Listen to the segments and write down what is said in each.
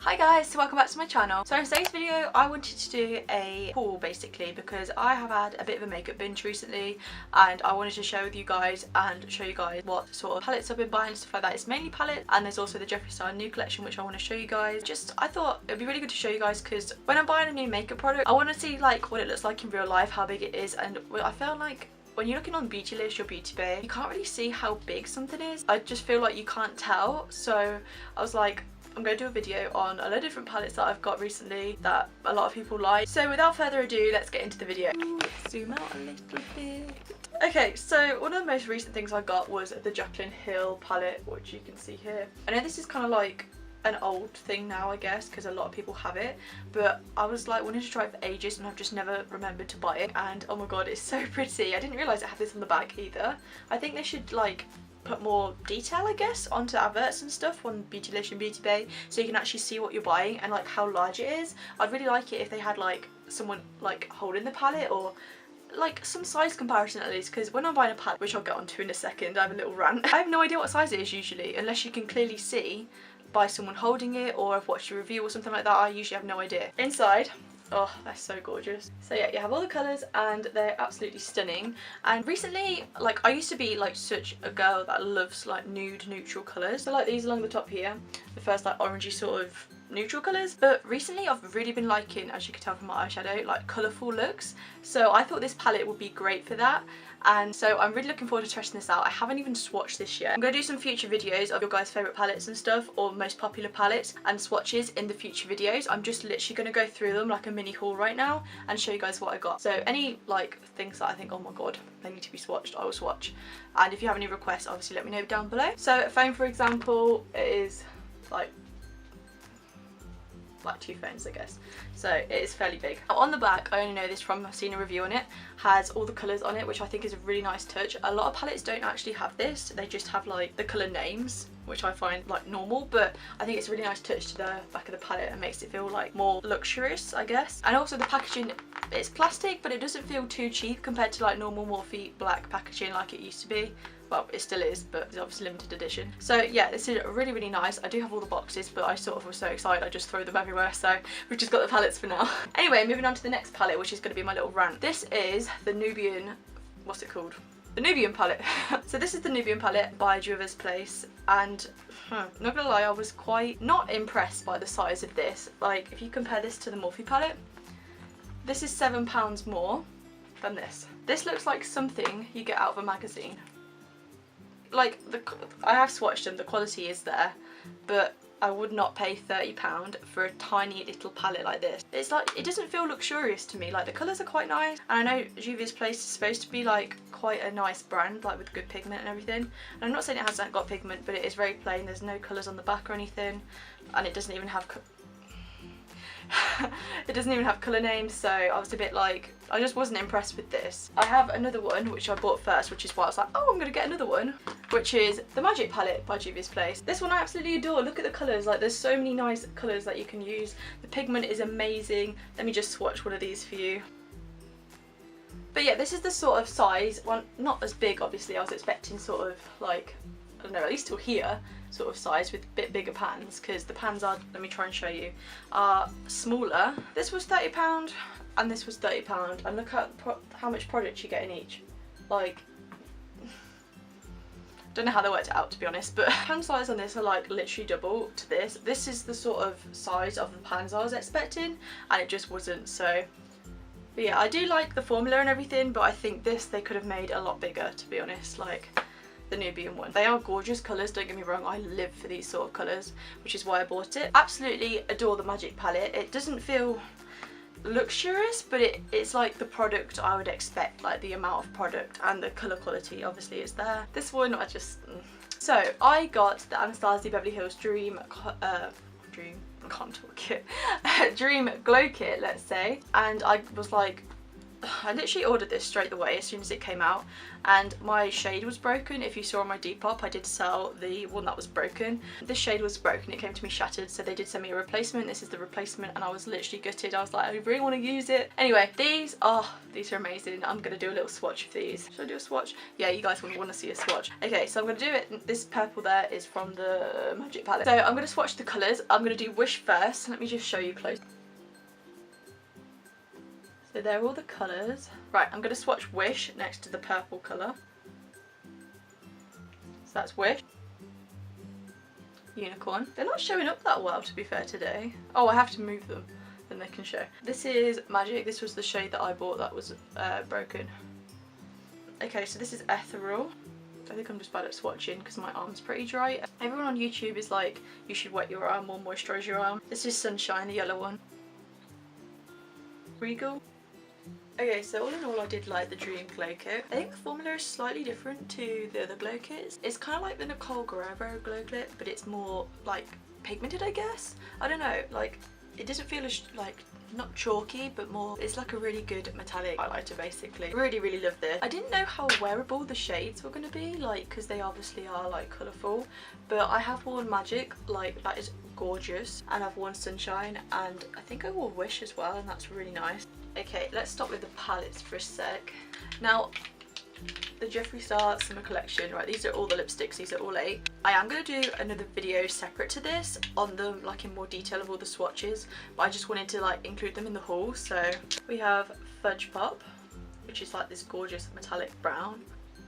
Hi guys, so welcome back to my channel. So in today's video I wanted to do a haul basically because I have had a bit of a makeup binge recently and I wanted to share with you guys and show you guys what sort of palettes I've been buying and stuff like that. It's mainly palettes, and there's also the Jeffree Star new collection which I want to show you guys. I thought it would be really good to show you guys because when I'm buying a new makeup product I want to see like what it looks like in real life, how big it is, and I feel like when you're looking on Beautylish or Beautybay, you can't really see how big something is. I just feel like you can't tell. So I was like, I'm going to do a video on a lot of different palettes that I've got recently that a lot of people like. So without further ado, let's get into the video. Zoom out a little bit. Okay, so one of the most recent things I got was the Jaclyn Hill palette, which you can see here. I know this is kind of like an old thing now, I guess, because a lot of people have it, but I was like wanting to try it for ages and I've just never remembered to buy it, and oh my god, it's so pretty. I didn't realise it had this on the back either. I think they should like put more detail, I guess, onto adverts and stuff on Beautylish and Beautybay so you can actually see what you're buying and like how large it is. I'd really like it if they had like someone like holding the palette or like some size comparison at least, because when I'm buying a palette, which I'll get onto in a second, I have a little rant. I have no idea what size it is usually unless you can clearly see by someone holding it, or I've watched a review or something like that. I usually have no idea. Inside, oh, that's so gorgeous. So yeah, you have all the colours and they're absolutely stunning. And recently, like, I used to be like such a girl that loves like nude neutral colours. So like these along the top here, the first like orangey sort of neutral colours, but recently I've really been liking, as you can tell from my eyeshadow, like colourful looks. So I thought this palette would be great for that, and so I'm really looking forward to testing this out. I haven't even swatched this yet. I'm going to do some future videos of your guys' favourite palettes and stuff, or most popular palettes and swatches in the future videos. I'm just literally going to go through them like a mini haul right now and show you guys what I got. So any like things that I think, oh my god, they need to be swatched, I will swatch. And if you have any requests, obviously let me know down below. So phone, for example, is like 2 phones, I guess, so it is fairly big. On the back, I only know this from, I've seen a review on it, has all the colours on it, which I think is a really nice touch. A lot of palettes don't actually have this, they just have like the colour names, which I find like normal, but I think it's a really nice touch to the back of the palette and makes it feel like more luxurious, I guess. And also the packaging, it's plastic, but it doesn't feel too cheap compared to like normal Morphe black packaging like it used to be. Well, it still is, but it's obviously limited edition. So yeah, this is really, really nice. I do have all the boxes, but I sort of was so excited I just throw them everywhere, so we've just got the palettes for now. Anyway, moving on to the next palette, which is going to be my little rant. This is the Nubian, what's it called? The Nubian palette. So this is the Nubian palette by Jeffree Place, and not gonna lie, I was quite not impressed by the size of this. Like, if you compare this to the Morphe palette, this is £7 more than this. This looks like something you get out of a magazine. Like, I have swatched them, the quality is there, but I would not pay £30 for a tiny little palette like this. It's like, it doesn't feel luxurious to me. Like, the colours are quite nice, and I know Jeffree Place is supposed to be like quite a nice brand, like with good pigment and everything. And I'm not saying it hasn't got pigment, but it is very plain. There's no colours on the back or anything, and it doesn't even have it doesn't even have colour names, so I was a bit like, I just wasn't impressed with this. I have another one which I bought first, which is why I was like, oh, I'm gonna get another one, which is the Magic palette by Jeffree Place. This one I absolutely adore. Look at the colours, like there's so many nice colours that you can use. The pigment is amazing. Let me just swatch one of these for you. But yeah, this is the sort of size, well, not as big obviously. I was expecting sort of like, I don't know, at least till here sort of size with a bit bigger pans, because the pans are, let me try and show you, are smaller. This was £30 and this was £30, and look at how much product you get in each. Like, don't know how they worked it out, to be honest, but pan size on this are like literally double to this. This is the sort of size of the pans I was expecting, and it just wasn't. So but yeah, I do like the formula and everything, but I think this they could have made a lot bigger, to be honest. Like the Nubian one. They are gorgeous colours, don't get me wrong, I live for these sort of colours, which is why I bought it. Absolutely adore the Magic palette. It doesn't feel luxurious, but it's like the product I would expect, like the amount of product, and the colour quality obviously is there. This one I just... So I got the Anastasia Beverly Hills Dream Glow Kit, let's say, and I was like, I literally ordered this straight away as soon as it came out, and my shade was broken. If you saw on my Depop, I did sell the one that was broken. This shade was broken, it came to me shattered, so they did send me a replacement. This is the replacement, and I was literally gutted. I was like, I really want to use it. Anyway, these are amazing. I'm gonna do a little swatch of these. Should I do a swatch? Yeah, you guys want to see a swatch. Okay, so I'm gonna do it. This purple there is from the Magic palette. So I'm gonna swatch the colours. I'm gonna do Wish first. Let me just show you close. So there are all the colours. Right, I'm going to swatch Wish next to the purple colour. So that's Wish. Unicorn. They're not showing up that well, to be fair, today. Oh, I have to move them, then they can show. This is Magic. This was the shade that I bought that was broken. Okay, so this is Ethereal. I think I'm just bad at swatching because my arm's pretty dry. Everyone on YouTube is like, you should wet your arm or moisturise your arm. This is Sunshine, the yellow one. Regal. Okay, so all in all, I did like the Dream Glow Kit. I think the formula is slightly different to the other glow kits. It's kind of like the Nicole Guerrero glow kit, but it's more like pigmented, I guess. I don't know, like it doesn't feel as like not chalky, but more, it's like a really good metallic highlighter basically. Really love this. I didn't know how wearable the shades were going to be, like, because they obviously are like colourful, but I have worn Magic, like that is gorgeous, and I've worn Sunshine, and I think I wore Wish as well, and that's really nice. Okay, let's start with the palettes for a sec. Now, the Jeffree Star Summer collection, right, these are all the lipsticks, these are all 8. I am going to do another video separate to this on them, like in more detail of all the swatches, but I just wanted to like include them in the haul. So we have Fudge Pop, which is like this gorgeous metallic brown.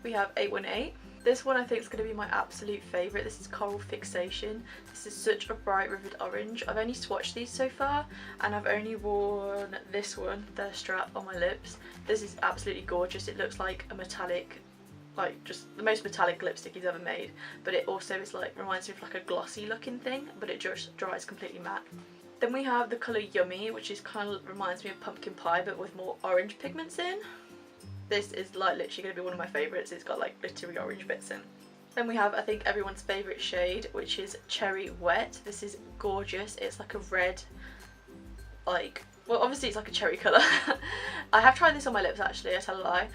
We have 818. This one I think is going to be my absolute favourite. This is Coral Fixation. This is such a bright vivid orange. I've only swatched these so far, and I've only worn this one, the strap, on my lips. This is absolutely gorgeous. It looks like a metallic, like just the most metallic lipstick he's ever made, but it also is like, reminds me of like a glossy looking thing, but it just dries completely matte. Then we have the colour Yummy, which is kind of reminds me of pumpkin pie but with more orange pigments in. This is like literally going to be one of my favourites. It's got like glittery orange bits in. Then we have, I think, everyone's favourite shade, which is Cherry Wet. This is gorgeous. It's like a red, like, well, obviously it's like a cherry colour. I have tried this on my lips actually, I tell a lie.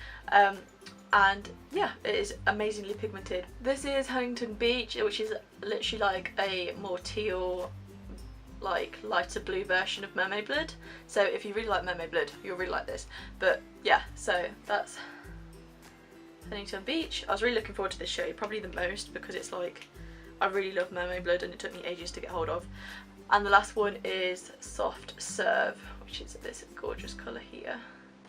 And yeah, it is amazingly pigmented. This is Huntington Beach, which is literally like a more teal, like lighter blue version of Mermaid Blood. So if you really like Mermaid Blood, you'll really like this. But yeah, so that's Huntington Beach. I was really looking forward to this shade, probably the most, because it's like, I really love Mermaid Blood and it took me ages to get hold of. And the last one is Soft Serve, which is this gorgeous colour here.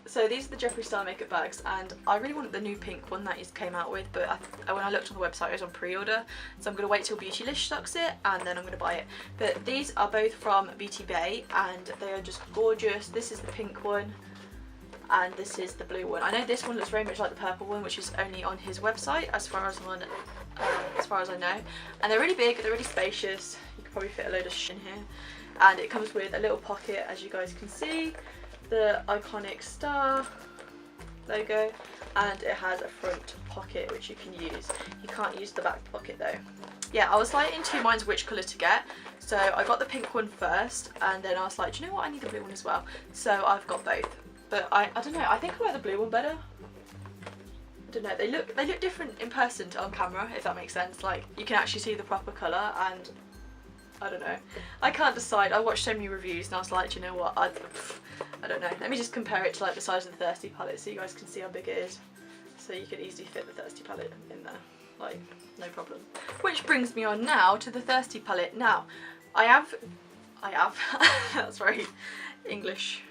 So these are the Jeffree Star makeup bags, and I really wanted the new pink one that he's came out with, but when I looked on the website it was on pre-order, so I'm going to wait till Beautylish stocks it and then I'm going to buy it. But these are both from Beautybay and they are just gorgeous. This is the pink one and this is the blue one. I know this one looks very much like the purple one, which is only on his website as far as I know, and they're really big, they're really spacious. You could probably fit a load of shit in here, and it comes with a little pocket, as you guys can see, the iconic star logo, and it has a front pocket which you can use. You can't use the back pocket though. Yeah, I was like in two minds which colour to get, so I got the pink one first, and then I was like, do you know what, I need the blue one as well, so I've got both. But I don't know, I think I like the blue one better. I don't know, they look different in person to on camera, if that makes sense. Like, you can actually see the proper colour, and I don't know, I can't decide. I watched so many reviews and I was like, do you know what, I don't know, let me just compare it to like the size of the Thirsty palette so you guys can see how big it is. So you could easily fit the Thirsty palette in there, like, no problem. Which brings me on now to the Thirsty palette. Now, I have that's very English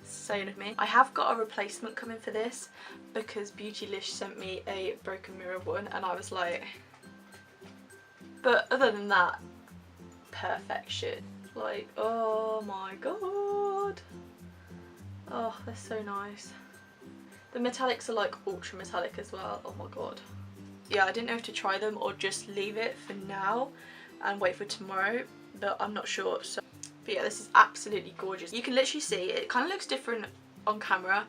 saying of me. I have got a replacement coming for this because Beautylish sent me a broken mirror one, and I was like, but other than that, perfection. Like, oh my god, oh, they're so nice. The metallics are like ultra metallic as well. Oh my god. Yeah, I didn't know if to try them or just leave it for now and wait for tomorrow, but I'm not sure. So, but yeah, this is absolutely gorgeous. You can literally see it kind of looks different on camera,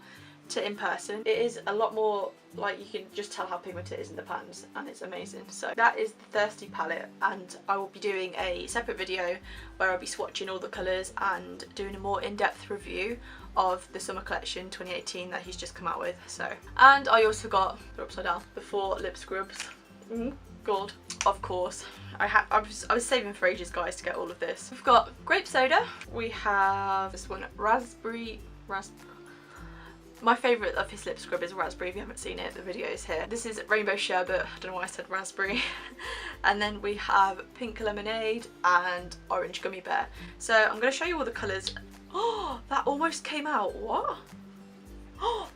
to in person, it is a lot more, like, you can just tell how pigmented it is in the pans, and it's amazing. So that is the Thirsty palette, and I will be doing a separate video where I'll be swatching all the colours and doing a more in-depth review of the summer collection 2018 that he's just come out with. So, and I also got, they're upside down, the 4 lip scrubs. God, of course. I was saving for ages, guys, to get all of this. We've got grape soda. We have this one, raspberry. My favourite of his lip scrub is raspberry. If you haven't seen it, the video is here. This is rainbow sherbet. I don't know why I said raspberry. And then we have pink lemonade and orange gummy bear. So I'm going to show you all the colours. Oh, that almost came out. What? Oh,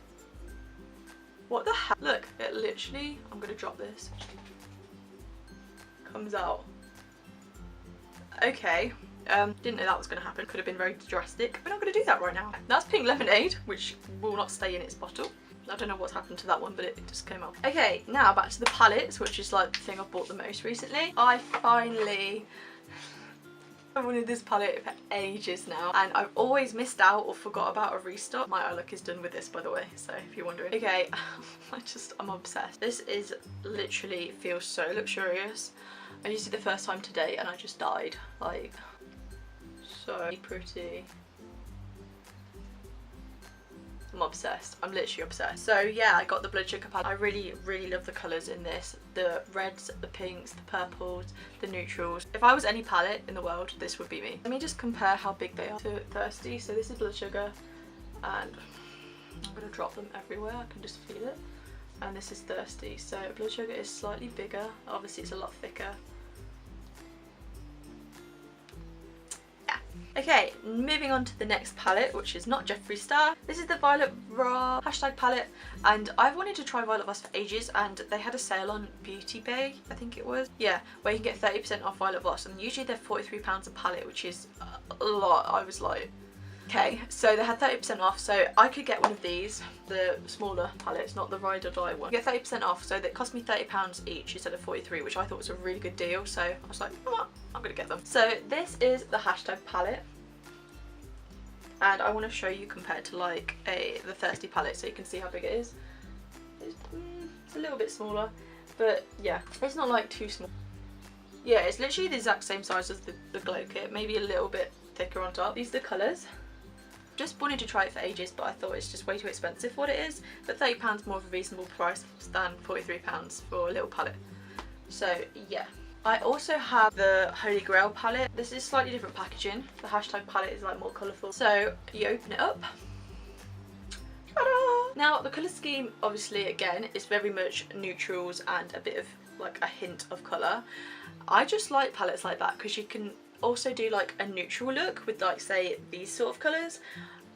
what the heck? Look, it literally, I'm going to drop this. Comes out. Okay. Didn't know that was going to happen. Could have been very drastic. We're not going to do that right now. That's pink lemonade, which will not stay in its bottle. I don't know what's happened to that one, but it just came out. Okay, now back to the palettes, which is like the thing I've bought the most recently. I wanted this palette for ages now, and I've always missed out or forgot about a restock. My eye look is done with this, by the way, so if you're wondering. Okay, I'm obsessed. This is literally feels so luxurious. I used it the first time today and I just died. Like, so pretty. I'm obsessed. I'm literally obsessed. So yeah, I got the blood sugar palette. I really love the colours in this. The reds, the pinks, the purples, the neutrals. If I was any palette in the world, this would be me. Let me just compare how big they are to Thirsty. So this is blood sugar, and I'm gonna drop them everywhere. I can just feel it. And this is Thirsty. So blood sugar is slightly bigger. Obviously it's a lot thicker. Okay, moving on to the next palette, which is not Jeffree Star. This is the Violet Raw hashtag palette, and I've wanted to try Violet Voss for ages, and they had a sale on Beautybay, I think it was. Yeah, where you can get 30% off Violet Voss, and usually they're £43 a palette, which is a lot. I was like, okay, so they had 30% off, so I could get one of these, the smaller palettes, not the Ride or Die one. Get 30% off, so that cost me £30 each instead of 43, which I thought was a really good deal, so I was like, oh, I'm gonna get them. So this is the hashtag palette, and I want to show you compared to like the Thirsty palette so you can see how big it is. It's a little bit smaller, but yeah, it's not like too small. Yeah, it's literally the exact same size as the glow kit, maybe a little bit thicker on top. These are the colours. Just wanted to try it for ages, but I thought it's just way too expensive for what it is. But £30 more of a reasonable price than £43 for a little palette. So yeah. I also have the Holy Grail palette. This is slightly different packaging. The hashtag palette is like more colourful. So you open it up. Ta-da! Now the colour scheme obviously again is very much neutrals and a bit of like a hint of colour. I just like palettes like that because you can also do like a neutral look with like say these sort of colours,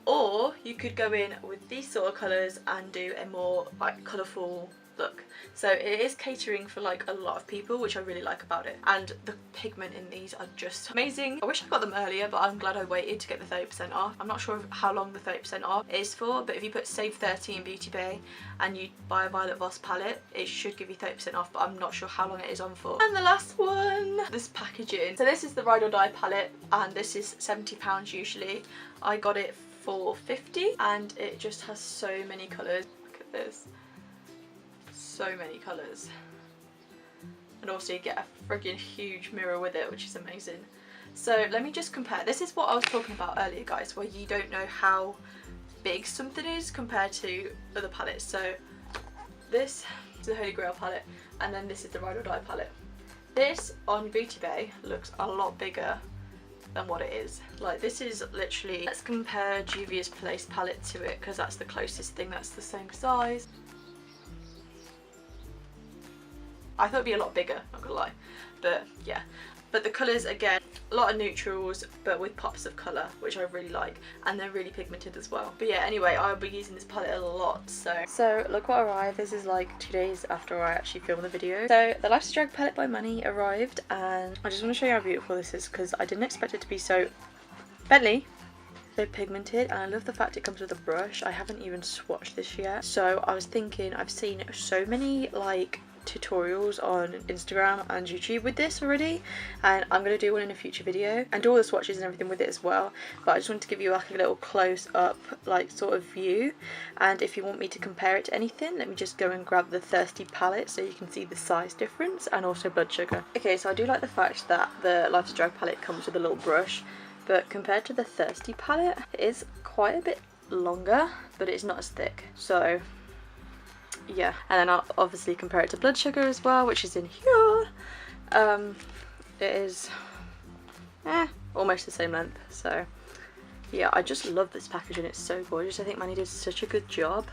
or you could go in with these sort of colours and do a more like colourful look. So it is catering for like a lot of people, which I really like about it, and the pigment in these are just amazing. I wish I got them earlier, but I'm glad I waited to get the 30% off. I'm not sure how long the 30% off is for, but if you put save 30 in Beautybay and you buy a Violet Voss palette, it should give you 30% off, but I'm not sure how long it is on for. And the last one, this packaging. So this is the Ride or Die palette, and this is £70 usually. I got it for £50, and it just has so many colours. Look at this. So many colours, and also you get a friggin' huge mirror with it, which is amazing. So let me just compare. This is what I was talking about earlier, guys, where you don't know how big something is compared to other palettes. So this is the Holy Grail palette, and then this is the Ride or Die palette. This on Beautybay looks a lot bigger than what it is. Like, this is literally, let's compare Juvia's Place palette to it, because that's the closest thing that's the same size. I thought it'd be a lot bigger, not gonna lie, but yeah. But the colours, again, a lot of neutrals, but with pops of colour, which I really like, and they're really pigmented as well. But yeah, anyway, I'll be using this palette a lot, so look what arrived. This is like 2 days after I actually filmed the video. So the LifeOfCharl palette by Money arrived, and I just want to show you how beautiful this is, because I didn't expect it to be so so pigmented, and I love the fact it comes with a brush. I haven't even swatched this yet, so I was thinking, I've seen so many like tutorials on Instagram and YouTube with this already, and I'm going to do one in a future video and do all the swatches and everything with it as well, but I just wanted to give you like a little close up like sort of view. And if you want me to compare it to anything, let me just go and grab the Thirsty palette so you can see the size difference, and also Blood Sugar. Okay, so I do like the fact that the LifeOfCharl palette comes with a little brush, but compared to the Thirsty palette, it is quite a bit longer, but it's not as thick. So yeah, and then I'll obviously compare it to Blood Sugar as well, which is in here. It is almost the same length. So yeah, I just love this packaging, it's so gorgeous. I think Manny did such a good job.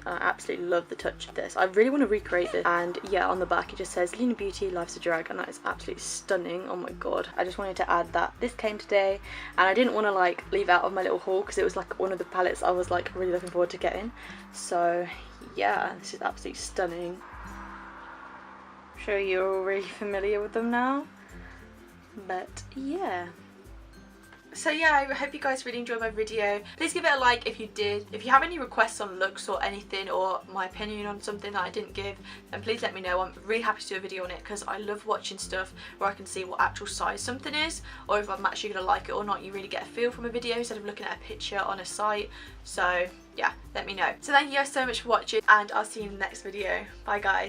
I absolutely love the touch of this. I really want to recreate this. And yeah, on the back it just says Lean Beauty, Life's a Drag, and that is absolutely stunning. Oh my god, I just wanted to add that this came today, and I didn't want to like leave out of my little haul because it was like one of the palettes I was like really looking forward to getting. So yeah, this is absolutely stunning. I'm sure you're all really familiar with them now, but yeah. So yeah, I hope you guys really enjoyed my video. Please give it a like if you did. If you have any requests on looks or anything, or my opinion on something that I didn't give, then please let me know. I'm really happy to do a video on it because I love watching stuff where I can see what actual size something is, or if I'm actually going to like it or not. You really get a feel from a video instead of looking at a picture on a site. So yeah, let me know. So thank you guys so much for watching, and I'll see you in the next video. Bye guys.